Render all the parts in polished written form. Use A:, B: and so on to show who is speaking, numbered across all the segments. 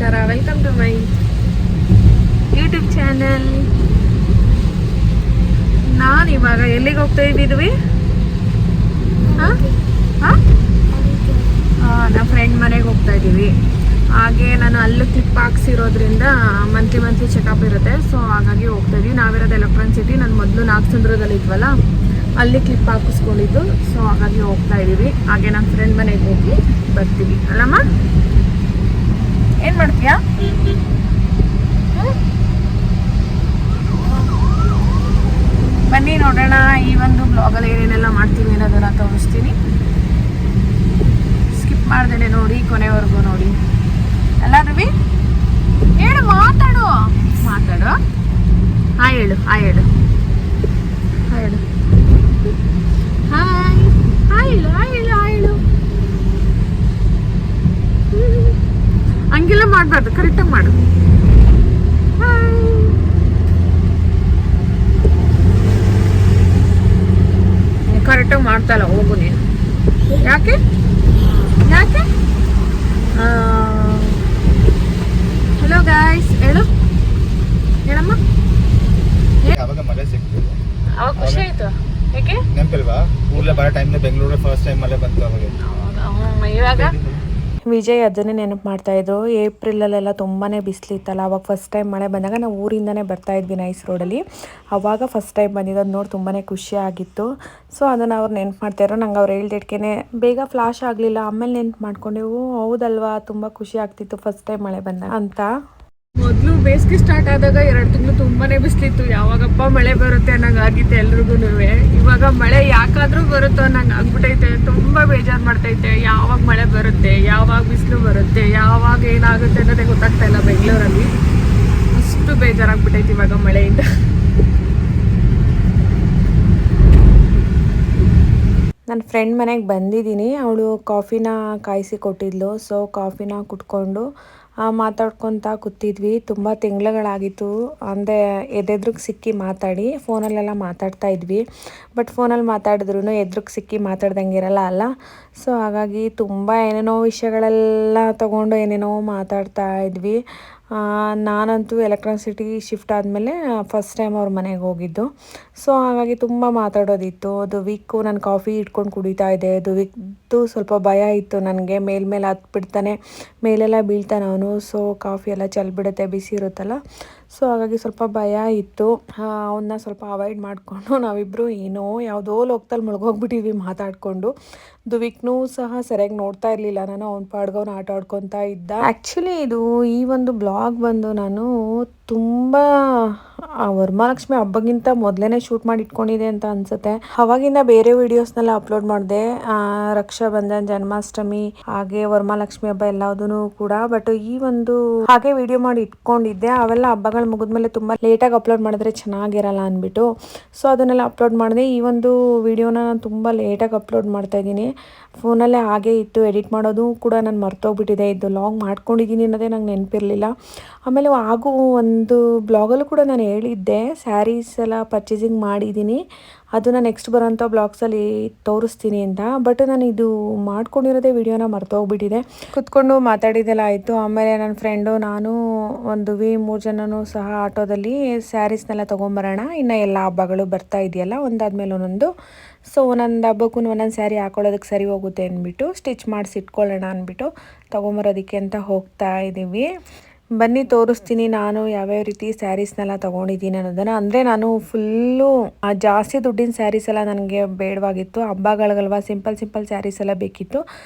A: ನಮಸ್ಕಾರ, welcome to my YouTube channel. ನಾನು ಇವಾಗ ಎಲ್ಲಿಗೆ ಹೋಗ್ತಾ ಇದ್ದಿದ್ವಿ? ನಮ್ಮ ಫ್ರೆಂಡ್ ಮನೆಗೆ ಹೋಗ್ತಾ ಇದ್ದೀವಿ. ಹಾಗೆ ನಾನು ಅಲ್ಲೂ ಕ್ಲಿಪ್ ಹಾಕ್ಸಿರೋದ್ರಿಂದ ಮಂತ್ಲಿ ಚೆಕಪ್ ಇರುತ್ತೆ. ಸೊ ಹಾಗಾಗಿ ಹೋಗ್ತಾ ಇದ್ದೀವಿ. ನಾವಿರೋದು ಎಲೆಕ್ಟ್ರಾನಿಕ್ ಸಿಟಿ. ನಾನು ಮೊದಲು ನಾಗಚಂದ್ರದಲ್ಲಿ ಇದ್ವಲ್ಲ, ಅಲ್ಲಿ ಕ್ಲಿಪ್ ಹಾಕಿಸ್ಕೊಂಡಿದ್ದು. ಸೊ ಹಾಗಾಗಿ ಹೋಗ್ತಾ ಇದ್ದೀವಿ. ಹಾಗೆ ನಮ್ಮ ಫ್ರೆಂಡ್ ಮನೆಗೆ ಹೋಗಿ ಬರ್ತೀವಿ. ಅಲ್ಲಮ್ಮ, ಏನು ಮಾಡ್ತೀಯಾ? ಬನ್ನಿ ನೋಡೋಣ ಈ ಒಂದು ಬ್ಲಾಗಲ್ಲಿ ಏನೇನೆಲ್ಲ ಮಾಡ್ತೀವಿ ಅನ್ನೋದನ್ನ ತೋರಿಸ್ತೀನಿ. ಸ್ಕಿಪ್ ಮಾಡ್ದೇನೆ ನೋಡಿ, ಕೊನೆವರೆಗೂ ನೋಡಿ. ಅಲ್ಲ ರವಿ, ಹೇಳು, ಮಾತಾಡು. ಹಾಯ್ ಹೇಳು. ಹಾಯ್ ಹೇಳು. ಹಂಗೆಲ್ಲ ಮಾಡಬಾರ್ದು, ಕರೆಕ್ಟಾಗಿ ಮಾಡು. ಕರೆಕ್ಟಾಗಿ ಮಾಡ್ತಾ ಇಲ್ಲ, ಹೋಗು ನೀನು. ಯಾಕೆ ಹಲೋ ಗಾಯ್ಸ್, ಹೇಳಮ್ಮ. ಅವಾಗ ಖುಷಿ ಆಯ್ತು. ಯಾಕೆ
B: ನೆನಪಿಲ್ವಾ? ಊರ್ಲೆ ಬರೋ ಟೈಮ್ನ ಬೆಂಗಳೂರು ಫಸ್ಟ್ ಟೈಮ್ ಮಳೆ ಬಂತು ಅವಾಗ.
A: ಇವಾಗ ವಿಜಯ್ ಅದನ್ನೇ ನೆನಪು ಮಾಡ್ತಾಯಿದ್ರು. ಏಪ್ರಿಲಲ್ಲೆಲ್ಲ ತುಂಬಾ ಬಿಸಿಲಿತ್ತಲ್ಲ, ಅವಾಗ ಫಸ್ಟ್ ಟೈಮ್ ಮಳೆ ಬಂದಾಗ ನಾವು ಊರಿಂದನೇ ಬರ್ತಾಯಿದ್ವಿ ನೈಸ್ ರೋಡಲ್ಲಿ. ಆವಾಗ ಫಸ್ಟ್ ಟೈಮ್ ಬಂದಿದ್ದು, ಅದು ನೋಡಿ ತುಂಬಾ ಖುಷಿ ಆಗಿತ್ತು. ಸೊ ಅದನ್ನು ಅವ್ರು ನೆನಪು ಮಾಡ್ತಾಯಿದ್ರು. ನಂಗೆ ಅವ್ರು ಹೇಳ್ದಿಟ್ಕೆ ಬೇಗ ಫ್ಲಾಶ್ ಆಗಲಿಲ್ಲ. ಆಮೇಲೆ ನೆನಪು ಮಾಡ್ಕೊಂಡೆವು, ಹೌದಲ್ವಾ ತುಂಬ ಖುಷಿ ಆಗ್ತಿತ್ತು ಫಸ್ಟ್ ಟೈಮ್ ಮಳೆ ಬಂದಾಗ ಅಂತ. ಮೊದಲು ಬೇಸಿಗೆ ಸ್ಟಾರ್ಟ್ ಆದಾಗ 2 ತಿಂಗಳು ತುಂಬಾ ಬಿಸಿಲಿತ್ತು. ಯಾವಾಗಪ್ಪ ಮಳೆ ಬರುತ್ತೆ ಅನ್ನಂಗೆ ಆಗಿತ್ತು ಎಲ್ರಿಗೂ. ಇವಾಗ ಮಳೆ ಯಾಕಾದರೂ ಬರುತ್ತೋ ಅನ್ನಂಗೆ ಆಗ್ಬಿಟ್ಟೈತೆ. ತುಂಬ ಬೇಜಾರು ಮಾಡ್ತೈತೆ. ಯಾವಾಗ ಮಳೆ ಬರುತ್ತೆ, ಯಾವಾಗ ಬಿಸಿಲು ಬರುತ್ತೆ, ಯಾವಾಗ ಏನಾಗುತ್ತೆ ಅನ್ನೋದೇ ಗೊತ್ತಾಗ್ತಾ ಇಲ್ಲ ಬೆಂಗಳೂರಲ್ಲಿ. ಅಷ್ಟು ಬೇಜಾರಾಗ್ಬಿಟ್ಟೈತೆ ಇವಾಗ ಮಳೆಯಿಂದ. ನನ್ನ ಫ್ರೆಂಡ್ ಮನೆಗೆ ಬಂದಿದ್ದೀನಿ. ಅವಳು ಕಾಫಿನ ಕಾಯಿಸಿ ಕೊಟ್ಟಿದ್ಲು. ಸೊ ಕಾಫಿನ ಕುಟ್ಕೊಂಡು ಮಾತಾಡ್ಕೊತಾ ಕೂತಿದ್ವಿ. ತುಂಬ ತಿಂಗಳುಗಳಾಗಿತ್ತು ಅಂದರೆ ಎದೆದ್ರಿಗೆ ಸಿಕ್ಕಿ ಮಾತಾಡಿ. ಫೋನಲ್ಲೆಲ್ಲ ಮಾತಾಡ್ತಾ ಇದ್ವಿ, ಬಟ್ ಫೋನಲ್ಲಿ ಮಾತಾಡಿದ್ರು ಎದ್ರಿಗೆ ಸಿಕ್ಕಿ ಮಾತಾಡ್ದಂಗೆ ಇರಲ್ಲ ಅಲ್ಲ. ಸೊ ಹಾಗಾಗಿ ತುಂಬ ಏನೇನೋ ವಿಷಯಗಳೆಲ್ಲ ತೊಗೊಂಡು ಏನೇನೋ ಮಾತಾಡ್ತಾ ಇದ್ವಿ. ನಾನಂತೂ ಎಲೆಕ್ಟ್ರಾನಿಕ್ ಸಿಟಿ ಶಿಫ್ಟ್ ಆದಮೇಲೆ ಫಸ್ಟ್ ಟೈಮ್ ಅವ್ರ ಮನೆಗೆ ಹೋಗಿದ್ದು. ಸೊ ಹಾಗಾಗಿ ತುಂಬ ಮಾತಾಡೋದಿತ್ತು. ಅದು ವೀಕು ನಾನು ಕಾಫಿ ಇಟ್ಕೊಂಡು ಕುಡಿತಾ ಇದ್ದೆ. ಅದು ವೀಕ್ದು ಸ್ವಲ್ಪ ಭಯ ಇತ್ತು ನನಗೆ. ಮೇಲೆ ಹತ್ಬಿಡ್ತಾನೆ, ಮೇಲೆಲ್ಲ ಬೀಳ್ತಾನೆ ಅವನು. ಸೊ ಕಾಫಿ ಎಲ್ಲ ಚೆಲ್ಬಿಡುತ್ತೆ, ಬಿಸಿ ಇರುತ್ತಲ್ಲ. ಸೊ ಹಾಗಾಗಿ ಸ್ವಲ್ಪ ಭಯ ಇತ್ತು. ಅವನ್ನ ಸ್ವಲ್ಪ ಅವಾಯ್ಡ್ ಮಾಡಿಕೊಂಡು ನಾವಿಬ್ಬರು ಯಾವುದೋ ಲೋಕದಲ್ಲಿ ಮುಳುಗೋಗ್ಬಿಟ್ಟಿದ್ವಿ ಮಾತಾಡಿಕೊಂಡು. ದುವಿಕ್ನೂ ಸಹ ಸರಿಯಾಗಿ ನೋಡ್ತಾ ಇರಲಿಲ್ಲ ನಾನು. ಅವ್ನ ಪಾಡ್ಗವ್ನು ಆಟ ಆಡ್ಕೊತಾ ಇದ್ದ. ಆ್ಯಕ್ಚುಲಿ ಈ ಒಂದು ಬ್ಲಾಗ್ ಬಂದು ನಾನು ತುಂಬ ವರಮಹಾಲಕ್ಷ್ಮಿ ಹಬ್ಬಕ್ಕಿಂತ ಮೊದಲೇ ಶೂಟ್ ಮಾಡಿ ಇಟ್ಕೊಂಡಿದೆ ಅಂತ ಅನ್ಸುತ್ತೆ. ಅವಾಗಿಂದ ಬೇರೆ ವಿಡಿಯೋಸ್ನೆಲ್ಲ ಅಪ್ಲೋಡ್ ಮಾಡಿದೆ, ರಕ್ಷಾ ಬಂಧನ್, ಜನ್ಮಾಷ್ಟಮಿ ಹಾಗೆ ವರಮಹಾಲಕ್ಷ್ಮಿ ಹಬ್ಬ ಎಲ್ಲದೂ ಕೂಡ. ಬಟ್ ಈ ಒಂದು ಹಾಗೆ ವಿಡಿಯೋ ಮಾಡಿ ಇಟ್ಕೊಂಡಿದ್ದೆ. ಅವೆಲ್ಲ ಹಬ್ಬಗಳು ಮುಗಿದ್ಮೇಲೆ ತುಂಬ ಲೇಟಾಗಿ ಅಪ್ಲೋಡ್ ಮಾಡಿದ್ರೆ ಚೆನ್ನಾಗಿರಲ್ಲ ಅಂದ್ಬಿಟ್ಟು ಸೊ ಅದನ್ನೆಲ್ಲ ಅಪ್ಲೋಡ್ ಮಾಡಿದೆ. ಈ ಒಂದು ವಿಡಿಯೋನ ನಾನು ತುಂಬ ಲೇಟಾಗಿ ಅಪ್ಲೋಡ್ ಮಾಡ್ತಾ ಇದ್ದೀನಿ. ಫೋನಲ್ಲೇ ಹಾಗೆ ಇತ್ತು. ಎಡಿಟ್ ಮಾಡೋದು ಕೂಡ ನಾನು ಮರ್ತೋಗ್ಬಿಟ್ಟಿದೆ. ಇದು ಲಾಗ್ ಮಾಡ್ಕೊಂಡಿದ್ದೀನಿ ಅನ್ನೋದೇ ನಂಗೆ ನೆನಪಿರಲಿಲ್ಲ. ಆಮೇಲೆ ಹಾಗೂ ಒಂದು ಬ್ಲಾಗಲ್ಲೂ ಕೂಡ ನಾನು ಹೇಳಿದ್ದೆ ಸ್ಯಾರೀಸ್ ಎಲ್ಲ ಪರ್ಚೇಸಿಂಗ್ ಮಾಡಿದ್ದೀನಿ, ಅದನ್ನು ನೆಕ್ಸ್ಟ್ ಬರೋಂಥ ಬ್ಲಾಗ್ಸಲ್ಲಿ ತೋರಿಸ್ತೀನಿ ಅಂತ. ಬಟ್ ನಾನು ಇದು ಮಾಡ್ಕೊಂಡಿರೋದೇ ವಿಡಿಯೋನ ಮರ್ತೋಗ್ಬಿಟ್ಟಿದೆ. ಕುತ್ಕೊಂಡು ಮಾತಾಡಿದೆಲ್ಲ ಆಯಿತು. ಆಮೇಲೆ ನನ್ನ ಫ್ರೆಂಡು, ನಾನು, ಒಂದು 3 ಜನನೂ ಸಹ ಆಟೋದಲ್ಲಿ ಸ್ಯಾರೀಸ್ನೆಲ್ಲ ತೊಗೊಂಬರೋಣ, ಇನ್ನು ಎಲ್ಲ ಹಬ್ಬಗಳು ಬರ್ತಾ ಇದೆಯಲ್ಲ ಒಂದಾದ್ಮೇಲೆ ಒಂದೊಂದು. ಸೊ ಒಂದೊಂದು ಹಬ್ಬಕ್ಕೂ ಒಂದೊಂದು ಸ್ಯಾರಿ ಹಾಕೊಳ್ಳೋದಕ್ಕೆ ಸರಿ ಹೋಗುತ್ತೆ ಅಂದ್ಬಿಟ್ಟು ಸ್ಟಿಚ್ ಮಾಡಿಸಿ ಇಟ್ಕೊಳ್ಳೋಣ ಅಂದ್ಬಿಟ್ಟು ತೊಗೊಂಬರೋದಕ್ಕೆ ಅಂತ ಹೋಗ್ತಾ ಇದ್ದೀವಿ. ಬನ್ನಿ ತೋರಿಸ್ತೀನಿ ನಾನು ಯಾವ್ಯಾವ ರೀತಿ ಸ್ಯಾರೀಸ್ನೆಲ್ಲ ತೊಗೊಂಡಿದ್ದೀನಿ ಅನ್ನೋದನ್ನು. ಅಂದರೆ ನಾನು ಫುಲ್ಲು ಜಾಸ್ತಿ ದುಡ್ಡಿನ ಸ್ಯಾರೀಸ್ ಎಲ್ಲ ನನಗೆ ಬೇಡವಾಗಿತ್ತು. ಹಬ್ಬಗಳಿಗಲ್ವ, ಸಿಂಪಲ್ ಸ್ಯಾರೀಸ್ ಎಲ್ಲ ಬೇಕಿತ್ತು.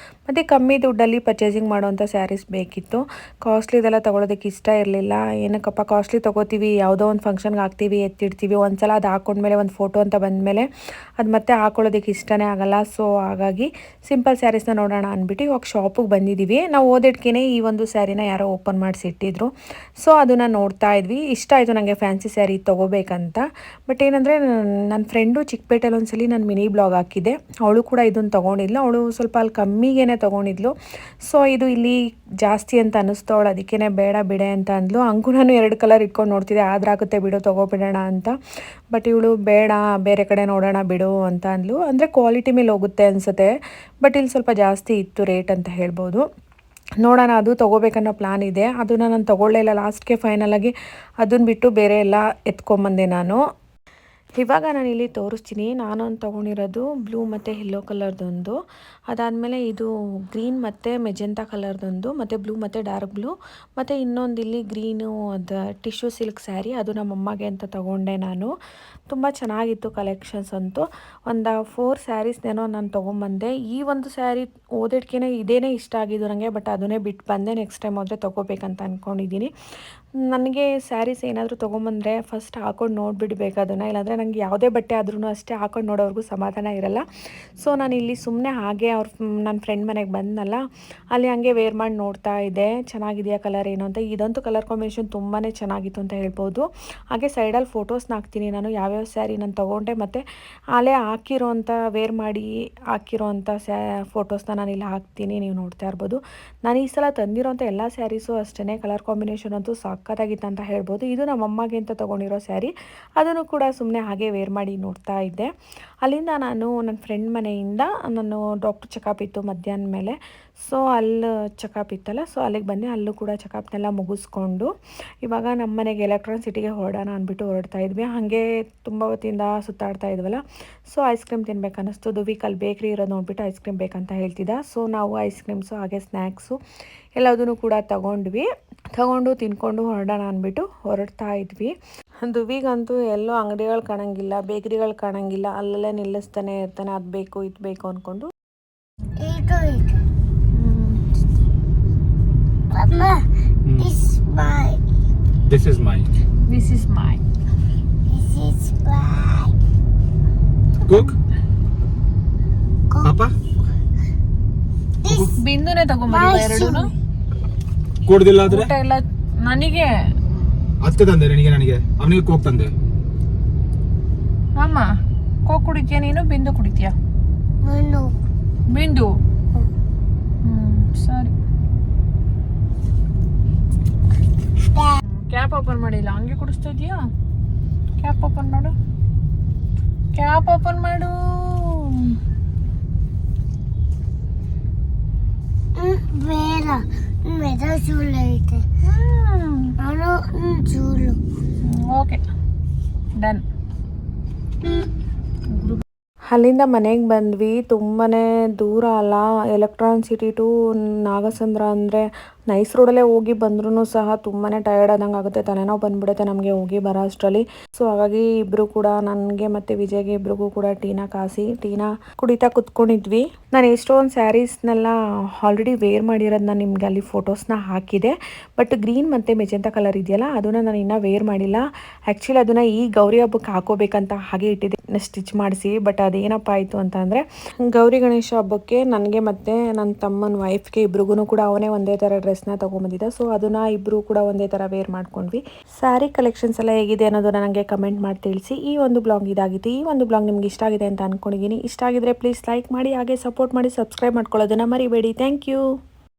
A: ಮತ್ತು ಕಮ್ಮಿ ದುಡ್ಡಲ್ಲಿ ಪರ್ಚೇಸಿಂಗ್ ಮಾಡುವಂಥ ಸ್ಯಾರೀಸ್ ಬೇಕಿತ್ತು. ಕಾಸ್ಟ್ಲಿದೆಲ್ಲ ತೊಗೊಳೋದಕ್ಕೆ ಇಷ್ಟ ಇರಲಿಲ್ಲ. ಏನಕ್ಕಪ್ಪ ಕಾಸ್ಟ್ಲಿ ತೊಗೋತೀವಿ, ಯಾವುದೋ ಒಂದು ಫಂಕ್ಷನ್ಗೆ ಹಾಕ್ತೀವಿ, ಎತ್ತಿಡ್ತೀವಿ, ಒಂದು ಸಲ ಅದು ಹಾಕ್ಕೊಂಡ್ಮೇಲೆ ಒಂದು ಫೋಟೋ ಅಂತ ಬಂದಮೇಲೆ ಅದು ಮತ್ತೆ ಹಾಕೊಳ್ಳೋದಕ್ಕೆ ಇಷ್ಟನೇ ಆಗಲ್ಲ. ಸೊ ಹಾಗಾಗಿ ಸಿಂಪಲ್ ಸ್ಯಾರೀಸ್ನ ನೋಡೋಣ ಅಂದ್ಬಿಟ್ಟು ಇವಾಗ ಶಾಪಿಗೆ ಬಂದಿದ್ದೀವಿ. ನಾವು ಓದಿಟ್ಕೇ ಈ ಒಂದು ಸ್ಯಾರಿನ ಯಾರೋ ಓಪನ್ ಮಾಡಿಸಿ ಇಟ್ಟಿದ್ರು. ಸೊ ಅದನ್ನು ನೋಡ್ತಾ ಇದ್ವಿ. ಇಷ್ಟ ಆಯಿತು ನನಗೆ ಫ್ಯಾನ್ಸಿ ಸ್ಯಾರಿ ತೊಗೋಬೇಕಂತ. ಬಟ್ ಏನಂದರೆ ನನ್ನ ಫ್ರೆಂಡು ಚಿಕ್ಕಪೇಟೆಯಲ್ಲಿ ಒಂದ್ಸಲಿ ನಾನು ಮಿನಿ ಬ್ಲಾಗ್ ಹಾಕಿದ್ದೆ, ಅವಳು ಕೂಡ ಇದನ್ನು ತೊಗೊಂಡಿದ್ಲು. ಅವಳು ಸ್ವಲ್ಪ ಅಲ್ಲಿ ಕಮ್ಮಿಗೇ ತೊಗೊಂಡಿದ್ಲು. ಸೊ ಇದು ಇಲ್ಲಿ ಜಾಸ್ತಿ ಅಂತ ಅನ್ನಿಸ್ತು ಅವಳು, ಅದಕ್ಕೇ ಬೇಡ ಬಿಡೆ ಅಂತ ಅಂದ್ಲು. ಹಂಗೂ ನಾನು 2 ಕಲರ್ ಇಟ್ಕೊಂಡು ನೋಡ್ತಿದ್ದೆ, ಆದ್ರಾಗುತ್ತೆ ಬಿಡು ತೊಗೊಬಿಡೋಣ ಅಂತ. ಬಟ್ ಇವಳು ಬೇಡ, ಬೇರೆ ಕಡೆ ನೋಡೋಣ ಬಿಡು ಅಂತ ಅಂದ್ಲು. ಅಂದರೆ ಕ್ವಾಲಿಟಿ ಮೇಲೆ ಹೋಗುತ್ತೆ ಅನಿಸುತ್ತೆ. ಬಟ್ ಇಲ್ಲಿ ಸ್ವಲ್ಪ ಜಾಸ್ತಿ ಇತ್ತು ರೇಟ್ ಅಂತ ಹೇಳ್ಬೋದು. ನೋಡೋಣ, ಅದು ತೊಗೋಬೇಕನ್ನೋ ಪ್ಲ್ಯಾನ್ ಇದೆ. ಅದನ್ನು ನಾನು ತೊಗೊಳ್ಳೇ ಇಲ್ಲ, ಲಾಸ್ಟ್ಗೆ ಫೈನಲಾಗಿ ಅದನ್ನು ಬಿಟ್ಟು ಬೇರೆ ಎಲ್ಲ ಎತ್ಕೊಂಬಂದೆ ನಾನು. ಇವಾಗ ನಾನಿಲ್ಲಿ ತೋರಿಸ್ತೀನಿ. ನಾನೊಂದು ತೊಗೊಂಡಿರೋದು ಬ್ಲೂ ಮತ್ತು ಯೆಲ್ಲೋ ಕಲರ್ದೊಂದು, ಅದಾದಮೇಲೆ ಇದು ಗ್ರೀನ್ ಮತ್ತು ಮೆಜೆಂಟಾ ಕಲರ್ದೊಂದು, ಮತ್ತು ಬ್ಲೂ ಮತ್ತು ಡಾರ್ಕ್ ಬ್ಲೂ, ಮತ್ತು ಇನ್ನೊಂದು ಇಲ್ಲಿ ಗ್ರೀನು ಅದು ಟಿಶ್ಯೂ ಸಿಲ್ಕ್ ಸ್ಯಾರಿ, ಅದು ನಮ್ಮಮ್ಮಗೆ ಅಂತ ತೊಗೊಂಡೆ ನಾನು. ತುಂಬ ಚೆನ್ನಾಗಿತ್ತು ಕಲೆಕ್ಷನ್ಸ್ ಅಂತೂ. ಒಂದು 4 ಸ್ಯಾರೀಸ್ನೇನೋ ನಾನು ತೊಗೊಂಬಂದೆ. ಈ ಒಂದು ಸ್ಯಾರಿ ಓದಿಡ್ಕೆನೆ ಇದೇನೇ ಇಷ್ಟ ಆಗಿದ್ದು ನನಗೆ, ಬಟ್ ಅದನ್ನೇ ಬಿಟ್ಟು ಬಂದೆ. ನೆಕ್ಸ್ಟ್ ಟೈಮ್ ಹೋದರೆ ತೊಗೋಬೇಕಂತ ಅಂದ್ಕೊಂಡಿದ್ದೀನಿ. ನನಗೆ ಸ್ಯಾರೀಸ್ ಏನಾದರೂ ತೊಗೊಂಬಂದರೆ ಫಸ್ಟ್ ಹಾಕೊಂಡು ನೋಡಿಬಿಡ್ಬೇಕು ಅದನ್ನು, ಇಲ್ಲಾಂದರೆ ನನಗೆ ಯಾವುದೇ ಬಟ್ಟೆ ಆದ್ರೂ ಅಷ್ಟೇ ಹಾಕೊಂಡು ನೋಡೋವರೆಗೂ ಸಮಾಧಾನ ಇರಲ್ಲ. ಸೊ ನಾನಿಲ್ಲಿ ಸುಮ್ಮನೆ ಹಾಗೆ ನನ್ನ ಫ್ರೆಂಡ್ ಮನೆಗೆ ಬಂದನಲ್ಲ, ಅಲ್ಲಿ ಹಾಗೆ ವೇರ್ ಮಾಡಿ ನೋಡ್ತಾ ಇದ್ದೆ ಚೆನ್ನಾಗಿದೆಯಾ ಕಲರ್ ಏನು ಅಂತ. ಇದಂತೂ ಕಲರ್ ಕಾಂಬಿನೇಷನ್ ತುಂಬಾ ಚೆನ್ನಾಗಿತ್ತು ಅಂತ ಹೇಳ್ಬೋದು. ಹಾಗೆ ಸೈಡಲ್ಲಿ ಫೋಟೋಸ್ನ ಹಾಕ್ತೀನಿ ನಾನು, ಯಾವ್ಯಾವ ಸ್ಯಾರಿ ನಾನು ತೊಗೊಂಡೆ ಮತ್ತು ಅಲ್ಲೇ ಹಾಕಿರೋಂಥ ವೇರ್ ಮಾಡಿ ಹಾಕಿರೋಂಥ ಫೋಟೋಸ್ನ ನಾನು ಇಲ್ಲಿ ಹಾಕ್ತೀನಿ, ನೀವು ನೋಡ್ತಾ ಇರ್ಬೋದು. ನಾನು ಈ ಸಲ ತಂದಿರೋಂಥ ಎಲ್ಲ ಸ್ಯಾರೀಸು ಅಷ್ಟೇ, ಕಲರ್ ಕಾಂಬಿನೇಷನ್ ಅಂತೂ ಸಕ್ಕತ್ತಾಗಿತ್ತು ಅಂತ ಹೇಳ್ಬೋದು. ಇದು ನಮ್ಮಮ್ಮಗೆ ಅಂತ ತೊಗೊಂಡಿರೋ ಸ್ಯಾರಿ, ಅದನ್ನು ಕೂಡ ಸುಮ್ಮನೆ ಹಾಗೆ ವೇರ್ ಮಾಡಿ ನೋಡ್ತಾ ಇದ್ದೆ. ಅಲ್ಲಿಂದ ನಾನು ನನ್ನ ಫ್ರೆಂಡ್ ಮನೆಯಿಂದ ನಾನು ಡಾಕ್ಟರ್ ಚೆಕಪ್ ಇತ್ತು ಮಧ್ಯಾಹ್ನ ಮೇಲೆ, ಸೊ ಅಲ್ಲಿ ಚೆಕಪ್ ಇತ್ತಲ್ಲ, ಸೊ ಅಲ್ಲಿಗೆ ಬಂದೆ. ಅಲ್ಲೂ ಕೂಡ ಚೆಕಪ್ನೆಲ್ಲ ಮುಗಿಸ್ಕೊಂಡು ಇವಾಗ ನಮ್ಮ ಮನೆಗೆ ಎಲೆಕ್ಟ್ರಾನಿಕ್ ಸಿಟಿಗೆ ಹೊರಡೋಣ ಅಂದ್ಬಿಟ್ಟು ಹೊರಡ್ತಾ ಇದ್ವಿ. ಹಾಗೆ ತುಂಬ ಹೊತ್ತಿಂದ ಸುತ್ತಾಡ್ತಾ ಇದ್ವಲ್ಲ, ಸೊ ಐಸ್ ಕ್ರೀಮ್ ತಿನ್ಬೇಕು ಅನ್ನಿಸ್ತು. ದುವಿಕಲ್ಲಿ ಬೇಕ್ರಿ ಇರೋದು ನೋಡ್ಬಿಟ್ಟು ಐಸ್ ಕ್ರೀಮ್ ಬೇಕಂತ ಹೇಳ್ತಿದ್ದ. ಸೊ ನಾವು ಐಸ್ ಕ್ರೀಮ್ಸು ಹಾಗೆ ಸ್ನ್ಯಾಕ್ಸು ಎಲ್ಲದನ್ನು ಕೂಡ ತಗೊಂಡು ತಿನ್ಕೊಂಡು ಹೊರಡೋಣ ಅಂದ್ಬಿಟ್ಟು ಹೊರಡ್ತಾ ಇದ್ವಿ. ದುವಿಗಂತೂ ಎಲ್ಲೋ ಅಂಗಡಿಗಳು ಕಾಣಂಗಿಲ್ಲ, ಬೇಕ್ರಿಗಳು ಕಾಣಂಗಿಲ್ಲ, ಅಲ್ಲೆಲ್ಲ ನಿಲ್ಲಿಸ್ತಾನೆ ಇರ್ತಾನೆ, ಅದು ಬೇಕು ಇದು ಬೇಕು ಅಂದ್ಕೊಂಡು.
B: This is mine. Cook? Papa?
A: ಬಿಂದುನೇ ತಗೊಂಬಂದಿಲ್ಲ ಎರಡೂನು.
B: ಕೊಡ್ದಿಲ್ಲ ಆದ್ರೆ
A: ಊಟ ಎಲ್ಲ ನನಗೆ
B: ಅದಕ್ಕೆ ತಂದೆ, ನನಗೆ ಅವನಿಗೆ ಕೋಕ್ ತಂದೆ.
A: ಅಮ್ಮ ಕೋಕ್ ಕುಡಿತೀಯ ನೀನು, ಬಿಂದು ಕುಡಿತೀಯ? ಬಿಂದು ಸರಿ. ಕ್ಯಾಪ್ ಓಪನ್ ಮಾಡಿಲ್ಲ, ಹಂಗೆ ಕುಡಿಸ್ತಾ ಇದೀಯಾ? ಕ್ಯಾಪ್ ಓಪನ್ ಮಾಡು, ಕ್ಯಾಪ್ ಓಪನ್ ಮಾಡು. Okay done. ಅಲ್ಲಿಂದ ಮನೆಗೆ ಬಂದ್ವಿ. ತುಂಬಾ ದೂರ ಅಲ್ಲ, ಎಲೆಕ್ಟ್ರಾನಿಕ್ ಸಿಟಿ ಟು ನಾಗಸಂದ್ರ ಅಂದರೆ ನೈಸ್ ರೋಡಲ್ಲೇ ಹೋಗಿ ಬಂದ್ರೂ ಸಹ ತುಂಬಾ ಟಯರ್ಡ್ ಆದಂಗೆ ಆಗುತ್ತೆ, ತಲೆನೋವು ಬಂದ್ಬಿಡುತ್ತೆ ನಮಗೆ ಹೋಗಿ ಬರೋ ಅಷ್ಟರಲ್ಲಿ. ಸೊ ಹಾಗಾಗಿ ಇಬ್ಬರು ಕೂಡ, ನನಗೆ ಮತ್ತು ವಿಜಯ್ಗೆ ಇಬ್ರಿಗೂ ಕೂಡ ಟೀನ ಕುಡಿತಾ ಕುತ್ಕೊಂಡಿದ್ವಿ. ನಾನು ಎಷ್ಟೊಂದು ಸ್ಯಾರೀಸ್ನೆಲ್ಲ ಆಲ್ರೆಡಿ ವೇರ್ ಮಾಡಿರೋದು ನಾನು ನಿಮ್ಗೆ ಅಲ್ಲಿ ಫೋಟೋಸ್ನ ಹಾಕಿದೆ. ಬಟ್ ಗ್ರೀನ್ ಮತ್ತು ಮೆಜೆಂಟಾ ಕಲರ್ ಇದೆಯಲ್ಲ, ಅದನ್ನು ನಾನು ಇನ್ನೂ ವೇರ್ ಮಾಡಿಲ್ಲ. ಆ್ಯಕ್ಚುಲಿ ಅದನ್ನು ಈ ಗೌರಿ ಹಬ್ಬಕ್ಕೆ ಹಾಕೋಬೇಕಂತ ಹಾಗೆ ಇಟ್ಟಿದ್ದೆ ಸ್ಟಿಚ್ ಮಾಡಿಸಿ. ಬಟ್ ಅದೇನಪ್ಪ ಆಯಿತು ಅಂತ ಅಂದರೆ, ಗೌರಿ ಗಣೇಶ ಹಬ್ಬಕ್ಕೆ ನನಗೆ ಮತ್ತು ನನ್ನ ತಮ್ಮನ ವೈಫ್ಗೆ ಇಬ್ರಿಗೂ ಕೂಡ ಅವನೇ ಒಂದೇ ಥರ ಡ್ರೆಸ್ನ ತೊಗೊಂಬಂದಿದ್ದ. ಸೊ ಅದನ್ನು ಇಬ್ಬರು ಕೂಡ ಒಂದೇ ಥರ ವೇರ್ ಮಾಡ್ಕೊಂಡ್ವಿ. ಸ್ಯಾರಿ ಕಲೆಕ್ಷನ್ಸ್ ಎಲ್ಲ ಹೇಗಿದೆ ಅನ್ನೋದನ್ನ ನನಗೆ ಕಮೆಂಟ್ ಮಾಡಿ ತಿಳಿಸಿ. ಈ ಒಂದು ಬ್ಲಾಗ್ ಇದಾಗಿತ್ತು. ಈ ಒಂದು ಬ್ಲಾಗ್ ನಿಮ್ಗೆ ಇಷ್ಟ ಆಗಿದೆ ಅಂತ ಅಂದ್ಕೊಂಡಿದ್ದೀನಿ. ಇಷ್ಟ ಆಗಿದ್ರೆ ಪ್ಲೀಸ್ ಲೈಕ್ ಮಾಡಿ, ಹಾಗೆ ಸಪೋರ್ಟ್ ಮಾಡಿ, ಸಬ್ಸ್ಕ್ರೈಬ್ ಮಾಡ್ಕೊಳ್ಳೋದನ್ನು ಮರಿಬೇಡಿ. Thank you.